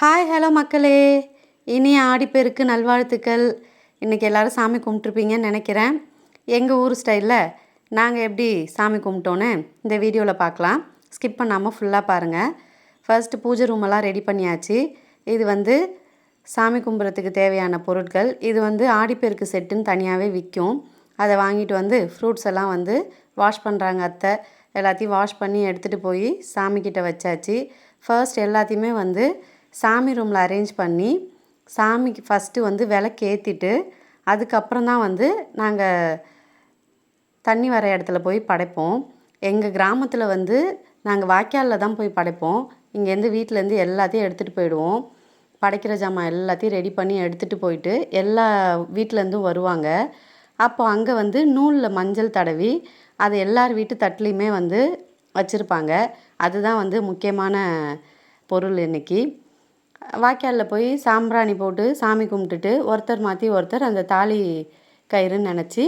Hi hello மக்களே, இனிய ஆடிப்பெருக்கு நல்வாழ்த்துக்கள். இன்றைக்கி எல்லோரும் சாமி கும்பிட்ருப்பீங்கன்னு நினைக்கிறேன். எங்கள் ஊர் ஸ்டைலில் நாங்கள் எப்படி சாமி கும்பிட்டோன்னு இந்த வீடியோவில் பார்க்கலாம். ஸ்கிப் பண்ணாமல் ஃபுல்லாக பாருங்கள். ஃபர்ஸ்ட்டு பூஜை ரூமெல்லாம் ரெடி பண்ணியாச்சு. இது சாமி கும்பிட்றதுக்கு தேவையான பொருட்கள். இது ஆடிப்பெருக்கு செட்டுன்னு தனியாகவே விற்கும். அதை வாங்கிட்டு ஃப்ரூட்ஸ் எல்லாம் வாஷ் பண்ணுறாங்க அத்தை. எல்லாத்தையும் வாஷ் பண்ணி எடுத்துகிட்டு போய் சாமிக்கிட்ட வச்சாச்சு. ஃபர்ஸ்ட் எல்லாத்தையுமே சாமி ரூமில் அரேஞ்ச் பண்ணி சாமிக்கு ஃபஸ்ட்டு விளக்கு ஏற்றிட்டு அதுக்கப்புறம் தான் நாங்கள் தண்ணி வர இடத்துல போய் படைப்போம். எங்கள் கிராமத்தில் நாங்கள் வாய்க்காலில் தான் போய் படைப்போம். இங்கேருந்து வீட்டிலேருந்து எல்லாத்தையும் எடுத்துகிட்டு போயிடுவோம். படைக்கிற ஜாமான் எல்லாத்தையும் ரெடி பண்ணி எடுத்துகிட்டு போயிட்டு எல்லா வீட்டிலேருந்தும் வருவாங்க. அப்போ அங்கே நூலில் மஞ்சள் தடவி அது எல்லார் வீட்டு தட்டுலேயுமே வச்சுருப்பாங்க. அதுதான் முக்கியமான பொருள். இன்றைக்கி வாய்க்காலில் போய் சாம்பிராணி போட்டு சாமி கும்பிட்டுட்டு ஒருத்தர் மாற்றி ஒருத்தர் அந்த தாலி கயிறுன்னு நினச்சி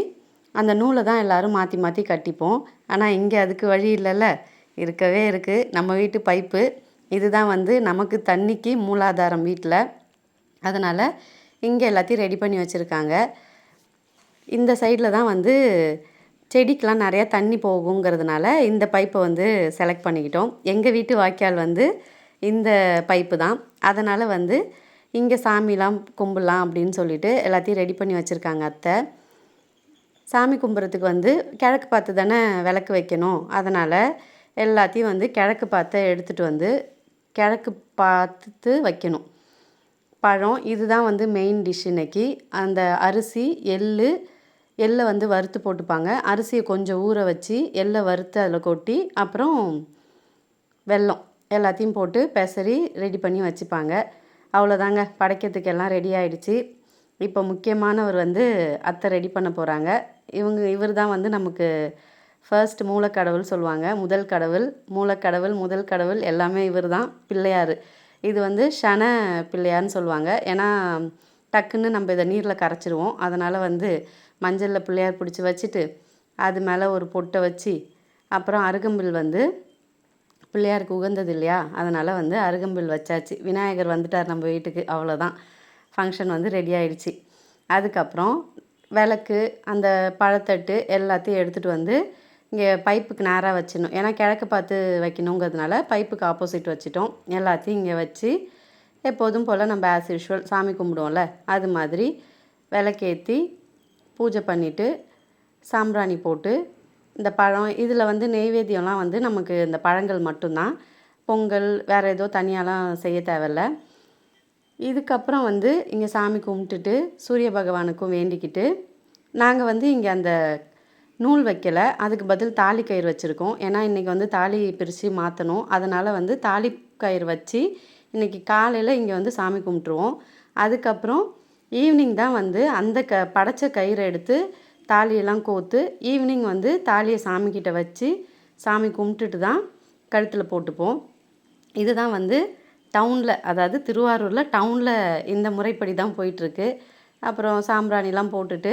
அந்த நூலை தான் எல்லோரும் மாற்றி மாற்றி கட்டிப்போம். ஆனால் இங்கே அதுக்கு வழி இல்லைல்ல, இருக்கவே இருக்குது நம்ம வீட்டு பைப்பு. இதுதான் நமக்கு தண்ணிக்கு மூலாதாரம் வீட்டில். அதனால் இங்கே எல்லாத்தையும் ரெடி பண்ணி வச்சுருக்காங்க. இந்த சைடில் தான் செடிக்கெலாம் நிறையா தண்ணி போகுங்கிறதுனால இந்த பைப்பை செலக்ட் பண்ணிக்கிட்டோம். எங்கள் வீட்டு வாய்க்கால் இந்த பைப்பு தான். அதனால் இங்கே சாமிலாம் கும்பிட்லாம் அப்படின்னு சொல்லிட்டு எல்லாத்தையும் ரெடி பண்ணி வச்சுருக்காங்க அத்தை. சாமி கும்பிட்றதுக்கு கிழக்கு பார்த்து தானே விளக்கு வைக்கணும். அதனால் எல்லாத்தையும் கிழக்கு பார்த்து எடுத்துகிட்டு கிழக்கு பார்த்து வைக்கணும். பழம் இதுதான் மெயின் டிஷ் இன்றைக்கி. அந்த அரிசி எள்ளை வறுத்து போட்டுப்பாங்க. அரிசியை கொஞ்சம் ஊற வச்சு எள்ளை வறுத்து அதில் கொட்டி அப்புறம் வெல்லம் எல்லாத்தையும் போட்டு பெசரி ரெடி பண்ணி வச்சுப்பாங்க. அவ்வளோதாங்க, படைக்கிறதுக்கு எல்லாம் ரெடி ஆகிடுச்சு. இப்போ முக்கியமானவர் அத்தை ரெடி பண்ண போகிறாங்க. இவர் தான் நமக்கு ஃபர்ஸ்ட் மூலக்கடவுள் சொல்லுவாங்க. முதல் கடவுள், மூலக்கடவுள், முதல் கடவுள் எல்லாமே இவர் தான். பிள்ளையார் இது சன பிள்ளையார்னு சொல்லுவாங்க. ஏன்னா டக்குன்னு நம்ம இதை நீரில் கரைச்சிடுவோம். அதனால் மஞ்சளில் பிள்ளையார் பிடிச்சி வச்சுட்டு அது மேலே ஒரு பொட்டை வச்சு அப்புறம் அருகம்பில் பிள்ளையாருக்கு உகந்தது இல்லையா, அதனால் அருகம்பில் வச்சாச்சு. விநாயகர் வந்துட்டார் நம்ம வீட்டுக்கு. அவ்வளோதான், ஃபங்க்ஷன் ரெடி ஆகிடுச்சு. அதுக்கப்புறம் விளக்கு அந்த பழத்தட்டு எல்லாத்தையும் எடுத்துகிட்டு இங்கே பைப்புக்கு நேராக வச்சிடணும். ஏன்னா கிழக்கு பார்த்து வைக்கணுங்கிறதுனால பைப்புக்கு ஆப்போசிட் வச்சுட்டோம். எல்லாத்தையும் இங்கே வச்சு எப்போதும் போல் நம்ம ஆஸ் யூஷுவல் சாமி கும்பிடுவோம்ல அது மாதிரி விளக்கேற்றி பூஜை பண்ணிவிட்டு சாம்பிராணி போட்டு இந்த பழம் இதில் நெய்வேத்தியம்லாம் நமக்கு இந்த பழங்கள் மட்டும்தான். பொங்கல் வேறு ஏதோ தனியாலாம் செய்ய தேவையில்ல. இதுக்கப்புறம் இங்கே சாமி கும்பிட்டுட்டு சூரிய பகவானுக்கும் வேண்டிக்கிட்டு நாங்கள் இங்கே அந்த நூல் வைக்கலை, அதுக்கு பதில் தாலி கயிறு வச்சுருக்கோம். ஏன்னா இன்றைக்கி தாலி பிரித்து மாற்றணும். அதனால் தாலி கயிறு வச்சு இன்றைக்கி காலையில் இங்கே சாமி கும்பிட்ருவோம். அதுக்கப்புறம் ஈவினிங் தான் அந்த படைச்ச கயிறை எடுத்து தாலியெல்லாம் கோர்த்து ஈவினிங் தாலியை சாமிக்கிட்ட வச்சு சாமி கும்பிட்டுட்டு தான் கழுத்தில் போட்டுப்போம். இதுதான் டவுனில், அதாவது திருவாரூரில் டவுனில் இந்த முறைப்படி தான் போயிட்டுருக்கு. அப்புறம் சாம்பிராணிலாம் போட்டுட்டு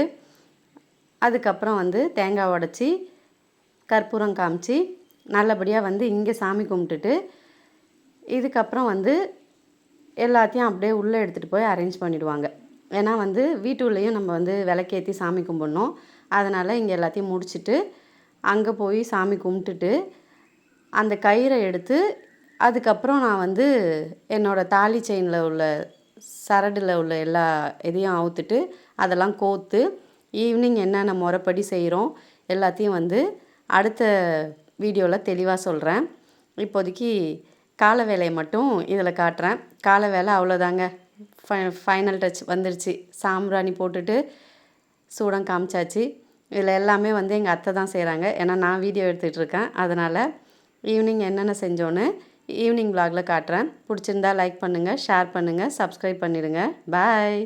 அதுக்கப்புறம் தேங்காய் உடச்சி கற்பூரம் காமிச்சு நல்லபடியாக இங்கே சாமி கும்பிட்டுட்டு இதுக்கப்புறம் எல்லாத்தையும் அப்படியே உள்ளே எடுத்துகிட்டு போய் அரேஞ்ச் பண்ணிவிடுவாங்க. ஏன்னா வீட்டுள்ளேயும் நம்ம விளக்கேற்றி சாமி கும்பிட்ணும். அதனால் இங்கே எல்லாத்தையும் முடிச்சுட்டு அங்கே போய் சாமி கும்பிட்டுட்டு அந்த கயிறை எடுத்து அதுக்கப்புறம் நான் என்னோடய தாலி செயினில் உள்ள சரடில் உள்ள எல்லா இதையும் அவுத்துட்டு அதெல்லாம் கோர்த்து ஈவினிங் என்னென்ன முறைப்படி செய்கிறோம் எல்லாத்தையும் அடுத்த வீடியோவில் தெளிவாக சொல்கிறேன். இப்போதைக்கு கால வேலையை மட்டும் இதில் காட்டுறேன். கால வேலை அவ்வளோதாங்க, ஃபைனல் டச் வந்துருச்சு. சாம்பிராணி போட்டுட்டு சூடம் காமிச்சாச்சு. இதில் எல்லாமே எங்கள் அத்தை தான் செய்கிறாங்க. ஏன்னா நான் வீடியோ எடுத்துகிட்ருக்கேன். அதனால் ஈவினிங் என்னென்ன செஞ்சோன்னு ஈவினிங் விலாகில் காட்டுறேன். பிடிச்சிருந்தா லைக் பண்ணுங்கள், ஷேர் பண்ணுங்கள், சப்ஸ்கிரைப் பண்ணிடுங்க. பாய்.